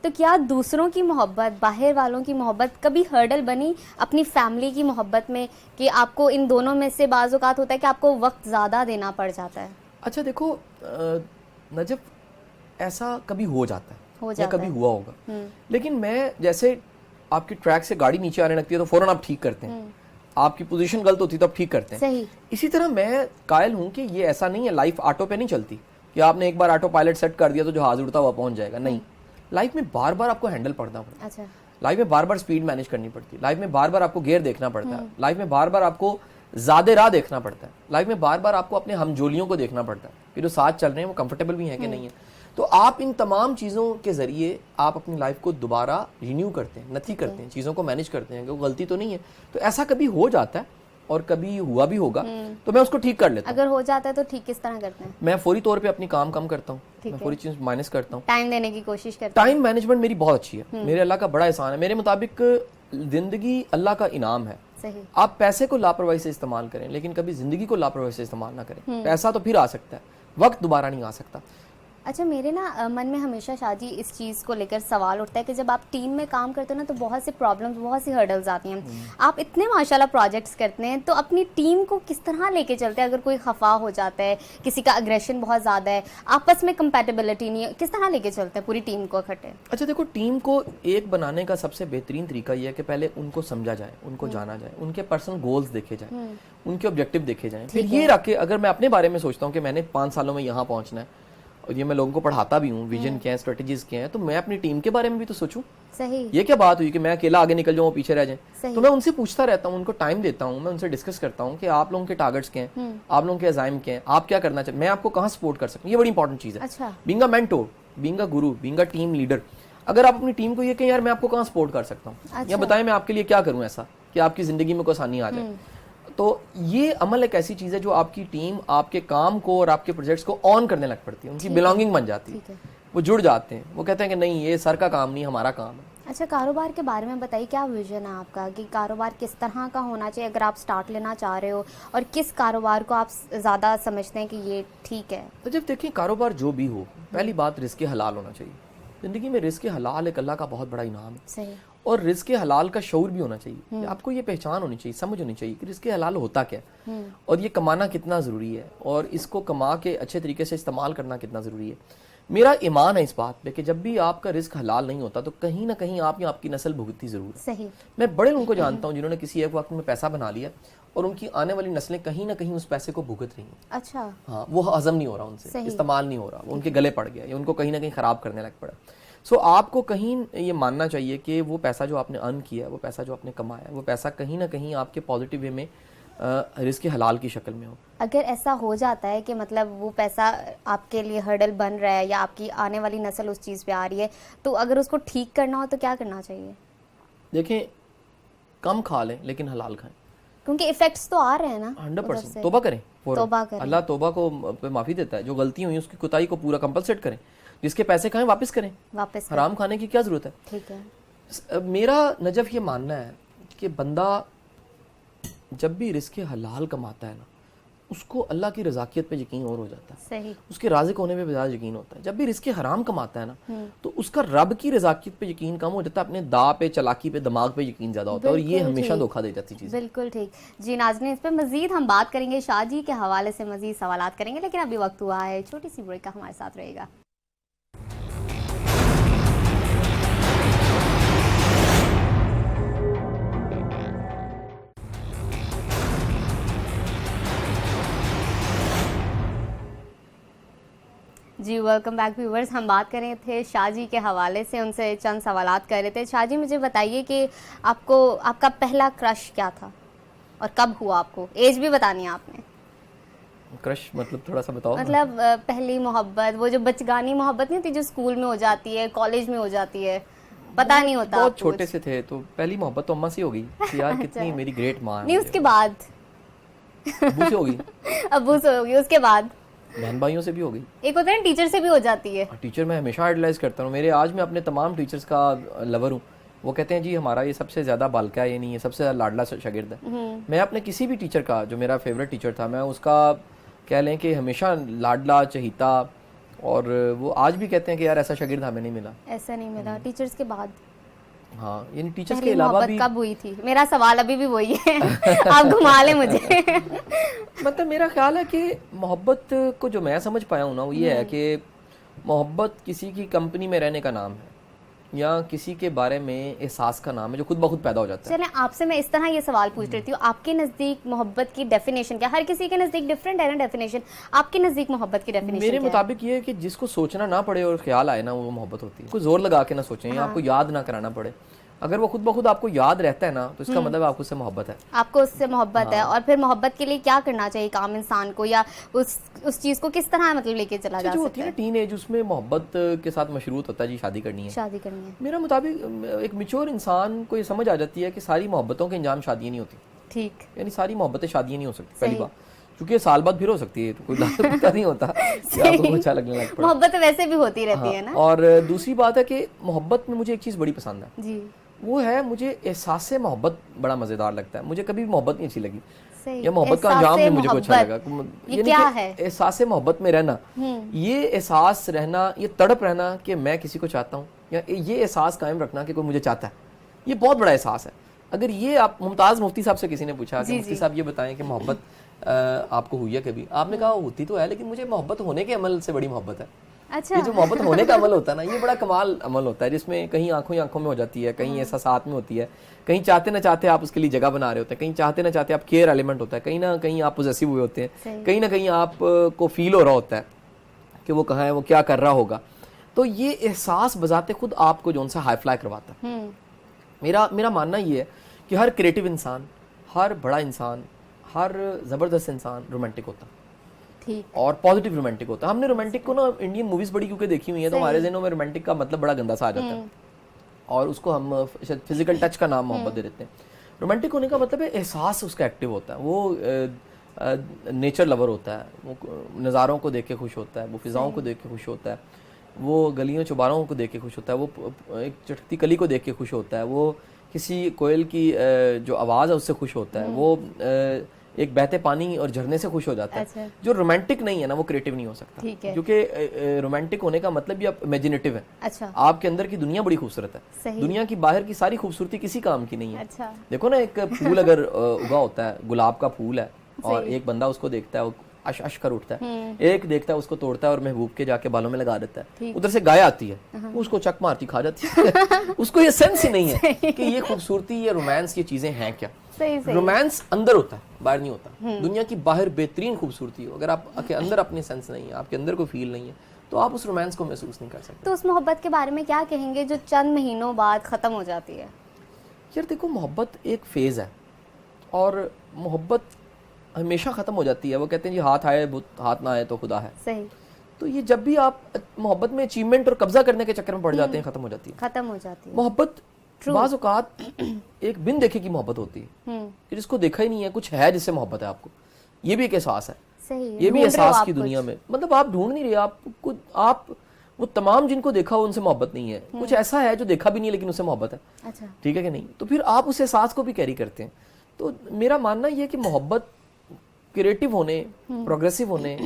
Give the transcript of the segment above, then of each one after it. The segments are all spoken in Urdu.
تو کیا دوسروں کی محبت، باہر والوں کی محبت کبھی ہرڈل بنی اپنی فیملی کی محبت میں، کہ آپ کو ان دونوں میں سے بعض اوقات ہوتا ہے کہ آپ کو وقت زیادہ دینا پڑ جاتا ہے؟ اچھا دیکھو نجف، ایسا کبھی ہو جاتا ہے یا کبھی ہوا ہوگا، لیکن میں جیسے آپ کی ٹریک سے گاڑی نیچے آنے لگتی ہے تو فوراً آپ ٹھیک کرتے ہیں، آپ کی پوزیشن غلط ہوتی ہے تو آپ ٹھیک کرتے ہیں. اسی طرح میں قائل ہوں کہ یہ ایسا نہیں ہے، لائف آٹو پہ نہیں چلتی کہ آپ نے ایک بار آٹو پائلٹ سیٹ کر دیا تو جہاز اڑتا ہوا پہنچ جائے گا. نہیں، لائف میں بار بار آپ کو ہینڈل پڑنا پڑتا ہے، لائف میں بار بار سپیڈ مینیج کرنی پڑتی ہے، لائف میں بار بار آپ کو گیئر دیکھنا پڑتا ہے، لائف میں بار بار آپ کو زیادہ راہ دیکھنا پڑتا ہے، لائف میں بار بار آپ کو اپنے ہمجولیوں کو دیکھنا پڑتا ہے کہ جو ساتھ چل رہے ہیں وہ کمفرٹیبل بھی ہیں کہ نہیں ہیں. تو آپ ان تمام چیزوں کے ذریعے آپ اپنی لائف کو دوبارہ رینیو کرتے ہیں، نتھی کرتے ہیں، چیزوں کو مینیج کرتے ہیں کہ وہ غلطی تو نہیں ہے. تو ایسا کبھی ہو جاتا ہے اور کبھی ہوا بھی ہوگا، تو میں اس کو ٹھیک کر لیتا ہوں. اگر ہو جاتا ہے تو ٹھیک کس طرح کرتے ہیں؟ میں فوری طور پہ اپنی کام کم کرتا ہوں، میں فوری چیز مائنس کرتا ہوں، ٹائم دینے کی کوشش کرتا ہوں. ٹائم مینجمنٹ میری بہت اچھی ہے، میرے اللہ کا بڑا احسان ہے. میرے مطابق زندگی اللہ کا انعام ہے. آپ پیسے کو لاپرواہی سے استعمال کریں لیکن کبھی زندگی کو لاپرواہی سے استعمال نہ کریں. پیسہ تو پھر آ سکتا ہے، وقت دوبارہ نہیں آ سکتا. اچھا، میرے نا من میں ہمیشہ شاہ جی اس چیز کو لے کر سوال اٹھتا ہے کہ جب آپ ٹیم میں کام کرتے ہو نا تو بہت سے پرابلمز، بہت سی ہرڈلز آتی ہیں. آپ اتنے ماشاءاللہ پروجیکٹس کرتے ہیں تو اپنی ٹیم کو کس طرح لے کے چلتے ہیں؟ اگر کوئی خفا ہو جاتا ہے، کسی کا اگریشن بہت زیادہ ہے، آپس میں کمپیٹیبلٹی نہیں ہے، کس طرح لے کے چلتے ہیں پوری ٹیم کو اکٹھے؟ اچھا دیکھو، ٹیم کو ایک بنانے کا سب سے بہترین طریقہ یہ ہے کہ پہلے ان کو سمجھا جائے، ان کو جانا جائے، ان کے پرسنل گولز دیکھے جائیں، ان کے آبجیکٹو دیکھے جائیں. پھر یہ رکھ کے اگر میں اپنے بارے میں سوچتا ہوں کہ میں نے 5 سالوں میں یہاں پہنچنا ہے اور یہ میں لوگوں کو پڑھاتا بھی ہوں، ویژن کیا ہے، اسٹریٹجیز کیا ہیں، تو میں اپنی ٹیم کے بارے میں بھی تو سوچوں. صحیح. یہ کیا بات ہوئی کہ میں اکیلا آگے نکل جاؤں وہ پیچھے رہ جائیں؟ تو میں ان سے پوچھتا رہتا ہوں، ان کو ٹائم دیتا ہوں، میں ان سے ڈسکس کرتا ہوں کہ آپ لوگوں کے ٹارگٹس کیا ہیں، آپ لوگوں کے عزائم کیا ہیں، آپ کیا کرنا چاہتے ہیں، میں آپ کو کہاں سپورٹ کر سکتا ہوں. یہ بڑی امپورٹنٹ چیز ہے. Being a mentor, being a guru, being a team leader. اگر آپ اپنی ٹیم کو یہ کہیں یار میں آپ کو کہاں سپورٹ کر سکتا ہوں، یا بتائیں میں آپ کے لیے کیا کروں ایسا کہ آپ کی زندگی میں کوئی آسانی آ جائے، تو یہ عمل ایک ایسی چیز ہے جو آپ کی ٹیم آپ کے کام کو اور آپ کے پروجیکٹس کو آن کرنے لگ پڑتی ہے، ان کی بلانگنگ بن جاتی ہے، وہ جڑ جاتے ہیں، وہ کہتے ہیں کہ نہیں یہ سر کا کام نہیں، ہمارا کام ہے. اچھا، کاروبار کے بارے میں بتائیے، کیا ویژن ہے آپ کا کہ کاروبار کس طرح کا ہونا چاہیے اگر آپ سٹارٹ لینا چاہ رہے ہو، اور کس کاروبار کو آپ زیادہ سمجھتے ہیں کہ یہ ٹھیک ہے؟ تو جب دیکھیں کاروبار جو بھی ہو، پہلی بات رزق حلال ہونا چاہیے. زندگی میں رزق حلال ایک اللہ کا بہت بڑا انعام ہے. صحیح. اور رزق حلال کا شعور بھی ہونا چاہیے، آپ کو یہ پہچان ہونی چاہیے، سمجھ ہونی چاہیے کہ رزق حلال ہوتا کیا ہے اور یہ کمانا کتنا ضروری ہے اور اس کو کما کے اچھے طریقے سے استعمال کرنا کتنا ضروری ہے. میرا ایمان ہے اس بات پہ کہ جب بھی آپ کا رزق حلال نہیں ہوتا تو کہیں نہ کہیں آپ یا آپ کی نسل بھگتتی ضرور ہے. صحیح. میں بڑے لوگوں کو جانتا ہوں جنہوں نے کسی ایک وقت میں پیسہ بنا لیا اور ان کی آنے والی نسلیں کہیں نہ کہیں اس پیسے کو بھگت رہی ہیں. اچھا. ہاں، وہ ہضم نہیں ہو رہا ان سے، استعمال نہیں ہو رہا، وہ ان کے گلے پڑ گیا یا ان کو کہیں نہ کہیں خراب کرنے لگ پڑا. سو آپ کو کہیں یہ ماننا چاہیے کہ وہ پیسہ جو آپ نے ارن کیا ہے، وہ پیسہ جو آپ نے کمایا ہے، وہ پیسہ کہیں نہ کہیں آپ کے پازیٹیو وے میں رزق حلال کی شکل میں ہو. اگر ایسا ہو جاتا ہے کہ مطلب وہ پیسہ آپ کے لیے ہرڈل بن رہا ہے یا آپ کی آنے والی نسل اس چیز پہ آ رہی ہے، تو اگر اس کو ٹھیک کرنا ہو تو کیا کرنا چاہیے؟ دیکھیں، کم کھا لیں لیکن حلال کھائیں، کیونکہ ایفیکٹس تو آ رہے ہیں نا. 100% توبہ کریں. اللہ توبہ کو معافی دیتا ہے. جو غلطی ہوئی اس کی کوتاہی کو پورا کمپنسیٹ کریں. جس کے پیسے کھائیں واپس کریں، حرام کھانے کی کیا ضرورت ہے. ٹھیک ہے. میرا نجف یہ ماننا ہے کہ بندہ جب بھی رزق حلال کماتا ہے نا، اس کو اللہ کی رزاقیت پہ یقین اور ہو جاتا ہے. صحیح. اس کے رازق ہونے پہ زیادہ یقین ہوتا ہے. جب بھی رزق حرام کماتا ہے نا تو اس کا رب کی رزاقیت پہ یقین کم ہو جاتا ہے، اپنے دا پہ، چلاکی پہ، دماغ پہ یقین زیادہ ہوتا ہے، اور یہ ہمیشہ دھوکہ دے جاتی چیز. بالکل ٹھیک. جی ناظرین، اس پہ مزید ہم بات کریں گے، شاہ جی کے حوالے سے مزید سوالات کریں گے، لیکن ابھی وقت ہوا ہے چھوٹی سی بریک کا. ہمارے ساتھ رہے گا. جی ویلکم بیک ویورز. ہم بات کر رہے تھے شاہ جی کے حوالے سے، ان سے چند سوالات کر رہے تھے. شاہ جی مجھے بتائیے کہ آپ کا پہلا کرش کیا تھا اور کب ہوا؟ آپ کو ایج بھی بتانی ہے آپ نے. کرش مطلب تھوڑا سا بتاؤ. مطلب پہلی محبت، وہ جو بچگانی محبت نہیں ہوتی جو اسکول میں ہو جاتی ہے، کالج میں ہو جاتی ہے، پتہ نہیں ہوتا. بہت چھوٹے سے تھے تو پہلی محبت تو اماں سے ہو گئی کہ یار کتنی میری گریٹ ماں ہے. نہیں، اس کے بعد ابو سے ہو گئی. ابو سے ہو گئی. اس کے بعد بہن بھائیوں سے بھی ہو گئی. ایک ہوتا ہے نا ٹیچر سے بھی ہو جاتی ہے. ٹیچر میں ہمیشہ آئیڈلائز کرتا ہوں. میرے آج میں اپنے تمام ٹیچرز کا لور ہوں. وہ کہتے ہیں جی ہمارا یہ سب سے زیادہ بالکہ ہے، یہ نہیں ہے، سب سے زیادہ لاڈلا شاگرد ہے. میں اپنے کسی بھی ٹیچر کا جو میرا فیوریٹ ٹیچر تھا، میں اس کا کہہ لیں کہ ہمیشہ لاڈلا، چہیتا اور وہ آج بھی کہتے ہیں کہ یار ایسا شاگرد ہمیں نہیں ملا. ایسا نہیں ملا ٹیچرز کے بعد. ہاں یعنی ٹیچرز کے علاوہ بھی. کب ہوئی تھی؟ میرا سوال ابھی بھی وہی ہے, آپ گھما لیں مجھے. مطلب میرا خیال ہے کہ محبت کو جو میں سمجھ پایا ہوں نا وہ یہ ہے کہ محبت کسی کی کمپنی میں رہنے کا نام ہے یا کسی کے بارے میں احساس کا نام ہے جو خود بخود پیدا ہو جاتا ہے. چلیں آپ سے میں اس طرح یہ سوال پوچھ رہی تھی, آپ کے نزدیک محبت کی ڈیفینیشن کیا؟ ہر کسی کے نزدیک ڈفرینٹ ہے نا ڈیفینیشن, آپ کے نزدیک محبت کی ڈیفینیشن میرے مطابق یہ ہے کہ جس کو سوچنا نہ پڑے اور خیال آئے نا وہ محبت ہوتی ہے. کوئی زور لگا کے نہ سوچیں یا آپ کو یاد نہ کرانا پڑے. اگر وہ خود بخود آپ کو یاد رہتا ہے نا تو اس کا مطلب آپ کو اس سے محبت ہے, آپ کو اس سے محبت ہے. اور پھر محبت کے لیے کیا کرنا چاہیے کام انسان کو, یا اس چیز کو کس طرح مطلب لے کے چلا جا جو سکتا ہوتی ہے نا ٹین ایج, اس میں محبت کے ساتھ مشروط ہوتا ہے جی شادی کرنی ہے, شادی کرنی ہے. میرا مطابق ایک میچور انسان کو یہ سمجھ آ جاتی ہے کہ ساری محبتوں کے انجام شادیاں نہیں ہوتی. ٹھیک, یعنی ساری محبتیں شادیاں نہیں ہو سکتی پہلی بات, کیونکہ سال بعد پھر ہو سکتی ہے, تو کوئی پتہ نہیں ہوتا کہ آپ کو اچھا لگنے لگ پڑا. محبت ویسے بھی ہوتی رہتی ہے نا. اور دوسری بات ہے کہ محبت میں مجھے ایک چیز بڑی پسند ہے جی, وہ ہے مجھے احساس محبت بڑا مزیدار لگتا ہے. مجھے کبھی بھی محبت نہیں اچھی لگی یا محبت کا انجام نہیں مجھے کوئی اچھا لگا. یعنی کہ احساس محبت میں رہنا, یہ احساس رہنا, یہ تڑپ رہنا کہ میں کسی کو چاہتا ہوں, یا یہ احساس قائم رکھنا کہ کوئی مجھے چاہتا ہے, یہ بہت بڑا احساس ہے. اگر یہ آپ ممتاز مفتی صاحب سے کسی نے پوچھا کہ مفتی صاحب یہ بتائیں کہ محبت آپ کو ہوئی ہے کبھی, آپ نے کہا ہوتی تو ہے لیکن مجھے محبت ہونے کے عمل سے بڑی محبت ہے. اچھا, یہ جو محبت ہونے کا عمل ہوتا ہے نا یہ بڑا کمال عمل ہوتا ہے, جس میں کہیں آنکھوں ہی آنکھوں میں ہو جاتی ہے, کہیں احساسات میں ہوتی ہے, کہیں چاہتے نہ چاہتے آپ اس کے لیے جگہ بنا رہے ہوتے ہیں, کہیں چاہتے نہ چاہتے آپ کیئر ایلیمنٹ ہوتا ہے, کہیں نہ کہیں آپ پوزیسو ہوئے ہوتے ہیں, کہیں نہ کہیں آپ کو فیل ہو رہا ہوتا ہے کہ وہ کہاں ہے, وہ کیا کر رہا ہوگا. تو یہ احساس بذات خود آپ کو جو ان سے ہائی فلائی کرواتا ہے. میرا ماننا یہ ہے کہ ہر کریٹو انسان, ہر بڑا انسان, ہر زبردست انسان رومانٹک ہوتا ہے اور پازیٹیو رومانٹک ہوتا ہے. ہم نے رومانٹک کو نا انڈین موویز بڑی کیونکہ دیکھی ہوئی ہیں تو ہمارے ذہنوں میں رومانٹک کا مطلب بڑا گندا سا آ جاتا ہے اور اس کو ہم فزیکل ٹچ کا نام محبت دے دیتے ہیں. رومانٹک ہونے کا مطلب ہے احساس اس کا ایکٹیو ہوتا ہے, وہ نیچر لور ہوتا ہے, وہ نظاروں کو دیکھ کے خوش ہوتا ہے, وہ فضاؤں کو دیکھ کے خوش ہوتا ہے, وہ گلیوں چوباروں کو دیکھ کے خوش ہوتا ہے, وہ ایک چٹکتی کلی کو دیکھ کے خوش ہوتا ہے, وہ کسی کوئل کی جو آواز ہے اس سے خوش ہوتا ہے, وہ ایک بہتے پانی اور جھرنے سے خوش ہو جاتا ہے. جو رومانٹک نہیں ہے نا وہ کریٹو نہیں ہو سکتا, کیونکہ رومانٹک ہونے کا مطلب یہ امیجنیٹو ہے. آپ کے اندر کی دنیا بڑی خوبصورت ہے, دنیا کی باہر کی ساری خوبصورتی کسی کام کی نہیں ہے. دیکھو نا ایک پھول اگر اگا ہوتا ہے, گلاب کا پھول ہے, اور ایک بندہ اس کو دیکھتا ہے وہ اش اش کر اٹھتا ہے, ایک دیکھتا ہے اس کو توڑتا ہے اور محبوب کے جا کے بالوں میں لگا دیتا ہے, ادھر سے گائے آتی ہے اس کو چک مارتی کھا جاتی ہے. اس کو یہ سینس ہی نہیں ہے کہ یہ خوبصورتی, یہ رومانس, یہ چیزیں ہیں کیا. رومانس اندر ہوتا ہے, باہر نہیں ہوتا. دنیا کی باہر بہترین خوبصورتی ہو, اگر آپ کے اندر اپنی سینس نہیں ہے, آپ کے اندر کوئی فیل نہیں ہے, تو آپ اس رومانس کو محسوس نہیں کر سکتے. تو اس محبت کے بارے میں کیا کہیں گے جو چند مہینوں بعد ختم ہو جاتی ہے؟ یار دیکھو محبت ایک فیز ہے اور محبت ہمیشہ ختم ہو جاتی ہے. وہ کہتے ہیں جی ہاتھ آئے ہاتھ نہ آئے تو خدا ہے. صحیح. تو یہ جب بھی آپ محبت میں اچیومنٹ اور قبضہ کرنے کے چکر میں پڑ جاتے ہیں ختم ہو جاتی ہے. محبت بعض اوقات ایک بن دیکھے کی محبت ہوتی ہے کہ جس کو دیکھا ہی نہیں ہے, کچھ ہے جس سے محبت ہے آپ کو, یہ بھی ایک احساس ہے. یہ بھی احساس کی دنیا میں مطلب آپ ڈھونڈ نہیں رہے, آپ وہ تمام جن کو دیکھا ہو ان سے محبت نہیں ہے, کچھ ایسا ہے جو دیکھا بھی نہیں لیکن اس سے محبت ہے. ٹھیک ہے کہ نہیں, تو پھر آپ اس احساس کو بھی کیری کرتے ہیں. تو میرا ماننا یہ کہ محبت کریٹو ہونے, پروگریسو ہونے,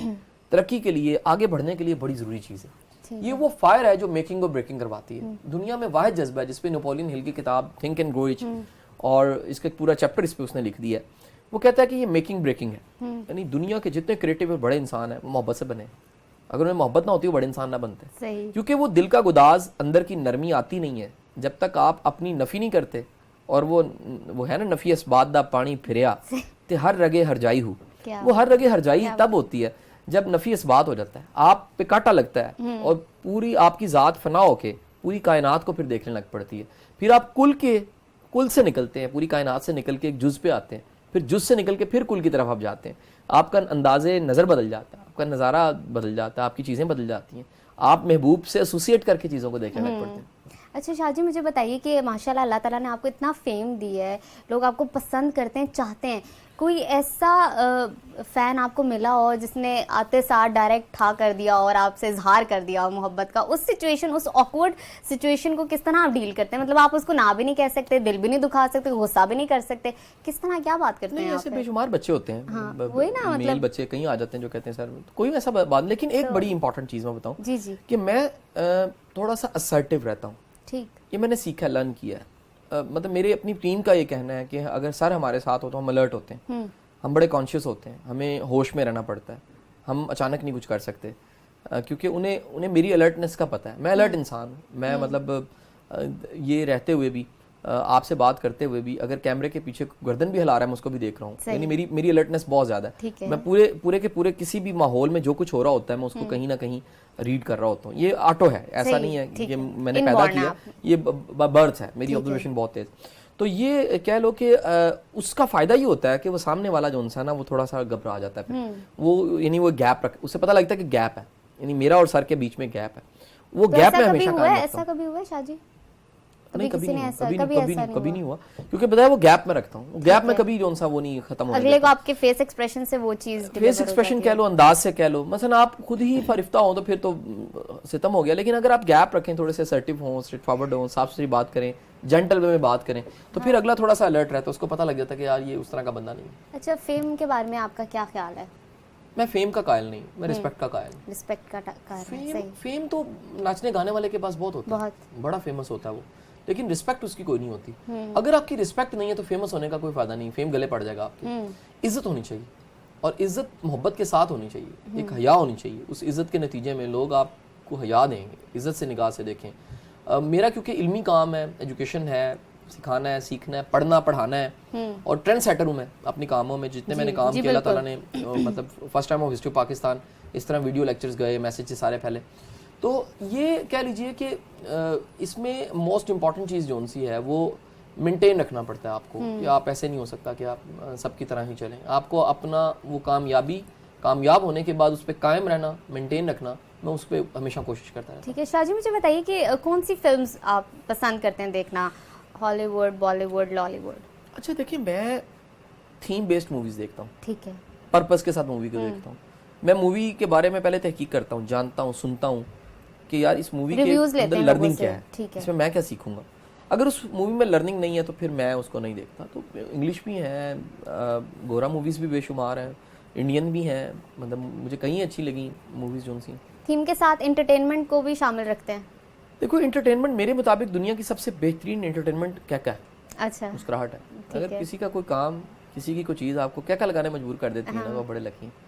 ترقی کے لیے, آگے بڑھنے کے لیے بڑی ضروری چیز ہے. یہ وہ فائر ہے جو میکنگ اور بریکنگ کرواتی ہے. دنیا میں واحد جذبہ ہے جس پہ نیپولین ہل کی کتاب تھنک اینڈ گرو رچ, اور اس کا پورا چیپٹر اس پہ اس نے لکھ دیا ہے. وہ کہتا ہے کہ یہ میکنگ بریکنگ ہے, یعنی دنیا کے جتنے کریٹو اور بڑے انسان ہیں وہ محبت سے بنے. اگر انہیں محبت نہ ہوتی وہ بڑے انسان نہ بنتے, کیونکہ وہ دل کا گداز, اندر کی نرمی آتی نہیں ہے جب تک آپ اپنی نفی نہیں کرتے. اور وہ ہے نا نفی اسبات دا پانی پھریا تے ہر رگے ہر جائی ہو. وہ ہر رگے ہر جائی تب ہوتی ہے جب نفی اسبات ہو جاتا ہے, آپ پہ کاٹا لگتا ہے اور پوری آپ کی ذات فنا ہو کے پوری کائنات کو پھر دیکھنے لگ پڑتی ہے. پھر آپ کل سے نکلتے ہیں, پوری کائنات سے نکل کے ایک جز پہ آتے ہیں, پھر جز سے نکل کے پھر کل کی طرف آپ جاتے ہیں. آپ کا انداز نظر بدل جاتا ہے, آپ کا نظارہ بدل جاتا ہے, آپ کی چیزیں بدل جاتی ہیں, آپ محبوب سے ایسوسیٹ کر کے چیزوں کو دیکھنے لگ پڑتے ہیں. اچھا شاہ جی مجھے بتائیے کہ ماشاءاللہ اللہ تعالیٰ نے آپ کو اتنا فیم دی ہے, لوگ آپ کو پسند کرتے ہیں, چاہتے ہیں, کوئی ایسا فین آپ کو ملا ہو جس نے آتے ساتھ ڈائریکٹ ٹھا کر دیا اور آپ سے اظہار کر دیا ہو محبت کا, اس سچویشن, اس آکورڈ سچویشن کو کس طرح آپ ڈیل کرتے ہیں؟ مطلب آپ اس کو نہ بھی نہیں کہہ سکتے, دل بھی نہیں دکھا سکتے, غصہ بھی نہیں کر سکتے, کس طرح کیا بات کرتے ہیں؟ ایسے بے شمار بچے ہوتے ہیں, وہی نا میل مطلب بچے کہیں آ جاتے ہیں جو کہتے ہیں سر کوئی ایسا بات. لیکن ایک بڑی امپورٹنٹ چیز میں بتاؤں جی جی کہ میں تھوڑا سا اسرٹیو رہتا ہوں. ٹھیک, یہ میں نے سیکھا, لرن کیا ہے. مطلب میرے اپنی ٹیم کا یہ کہنا ہے کہ اگر سر ہمارے ساتھ ہو تو ہم الرٹ ہوتے ہیں, ہم بڑے کانشیس ہوتے ہیں, ہمیں ہوش میں رہنا پڑتا ہے, ہم اچانک نہیں کچھ کر سکتے, کیونکہ انہیں میری الرٹنس کا پتہ ہے. میں الرٹ انسان ہوں, میں مطلب یہ رہتے ہوئے بھی, آپ سے بات کرتے ہوئے بھی, اگر کیمرے کے پیچھے گردن بھی ہلا رہا ہے میں اس کو بھی دیکھ رہا ہوں. یعنی میری الرٹنس بہت زیادہ ہے. میں پورے کے پورے کسی بھی ماحول میں جو کچھ ہو رہا ہوتا ہے میں اس کو کہیں نہ کہیں ریڈ کر رہا ہوتا ہوں. یہ آٹو ہے, ایسا نہیں ہے کہ میں نے پیدا کیا, یہ برتھ ہے, میری آبزرویشن بہت تیز. تو یہ کہہ لو کہ اس کا فائدہ یہ ہوتا ہے کہ وہ سامنے والا جو انسان ہے وہ تھوڑا سا گھبرا جاتا ہے, پھر وہ یعنی وہ گیپ رکھ, اسے پتہ لگتا ہے کہ گیپ ہے, یعنی میرا اور سر کے بیچ میں گیپ ہے. وہ گیپ میں ہمیشہ کام کرتا ہوں. ایسا کبھی ہوا ہے شاہ جی؟ نہیں, کبھی نہیں ہوا, کیونکہ بتایا وہ گیپ میں رکھتا ہوں. گیپ میں کبھی جون سا وہ نہیں ختم ہونے اگلے کو آپ کے فیس ایکسپریشن سے وہ چیز, فیس ایکسپریشن کہہ لو, انداز سے کہہ لو. مثلا آپ خود ہی فرفتہ ہوں تو پھر تو ستم ہو گیا, لیکن اگر آپ گیپ رکھیں, تھوڑے سے اسرٹیو ہوں, اسٹریٹ فارورڈ ہوں, صاف ستھری بات کریں, جنٹل وے میں بات کریں, تو پھر اگلا تھوڑا سا الرٹ رہتا ہے, اس کو پتہ لگ جاتا ہے کہ یار یہ اس طرح کا بندہ نہیں ہے. اچھا, فیم کے بارے میں آپ کا کیا خیال ہے؟ میں فیم کا قائل نہیں, میں رسپیکٹ کا قائل ہوں. رسپیکٹ کا قائل. فیم تو ناچنے گانے والے کے پاس بہت ہوتا ہے, بڑا فیمس ہوتا ہے وہ, لیکن رسپیکٹ اس کی کوئی نہیں ہوتی. اگر آپ کی رسپیکٹ نہیں ہے تو فیمس ہونے کا کوئی فائدہ نہیں, فیم گلے پڑ جائے گا آپ کی. عزت ہونی چاہیے, اور عزت محبت کے ساتھ ہونی چاہیے, ایک حیا ہونی چاہیے. اس عزت کے نتیجے میں لوگ آپ کو حیا دیں گے, عزت سے نگاہ سے دیکھیں. میرا کیونکہ علمی کام ہے, ایجوکیشن ہے, سکھانا ہے, سیکھنا ہے, پڑھنا پڑھانا ہے, اور ٹرینڈ سیٹر ہوں میں اپنی کاموں میں. جتنے میں نے کام کیا اللہ تعالیٰ نے, مطلب first time of history Pakistan, اس طرح ویڈیو لیکچرز گئے, میسیجز سارے پھیلے. تو یہ کہہ لیجئے کہ اس میں موسٹ امپورٹنٹ چیز جون سی ہے وہ مینٹین رکھنا پڑتا ہے آپ کو, کہ آپ ایسے نہیں ہو سکتا کہ آپ سب کی طرح ہی چلیں. آپ کو اپنا وہ کامیاب ہونے کے بعد اس پہ قائم رہنا, مینٹین رکھنا, میں اس پہ ہمیشہ کوشش کرتا رہتا ہوں. ٹھیک ہے شاہ جی, مجھے بتائیے کہ کون سی فلمز آپ پسند کرتے ہیں دیکھنا, Hollywood, Bollywood, Lollywood? اچھا دیکھیں, میں تھیم بیسڈ موویز دیکھتا ہوں. ٹھیک ہے, پرپس کے ساتھ مووی کو دیکھتا ہوں. میں مووی کے بارے میں پہلے تحقیق کرتا ہوں, جانتا ہوں, سنتا ہوں کہ یار اس مووی کے اندر لرننگ کیا ہے, اس میں کیا سیکھوں گا. اگر اس مووی میں لرننگ نہیں ہے تو پھر میں اس کو نہیں دیکھتا. تو انگلش بھی ہیں, گورا موویز بھی بے شمار ہیں, انڈین بھی ہیں, مطلب مجھے کہیں اچھی لگیں موویز جون سی. تھیم کے ساتھ انٹرٹینمنٹ کو بھی شامل رکھتے ہیں؟ دیکھو, انٹرٹینمنٹ میرے مطابق دنیا کی سب سے بہترین انٹرٹینمنٹ کیا ہے؟ اچھا, مسکراہٹ ہے. اگر کسی کا کوئی کام, کسی کی کوئی چیز آپ کو کیا لگانے مجبور کر دیتی ہے نا, وہ بڑے لکی ہیں.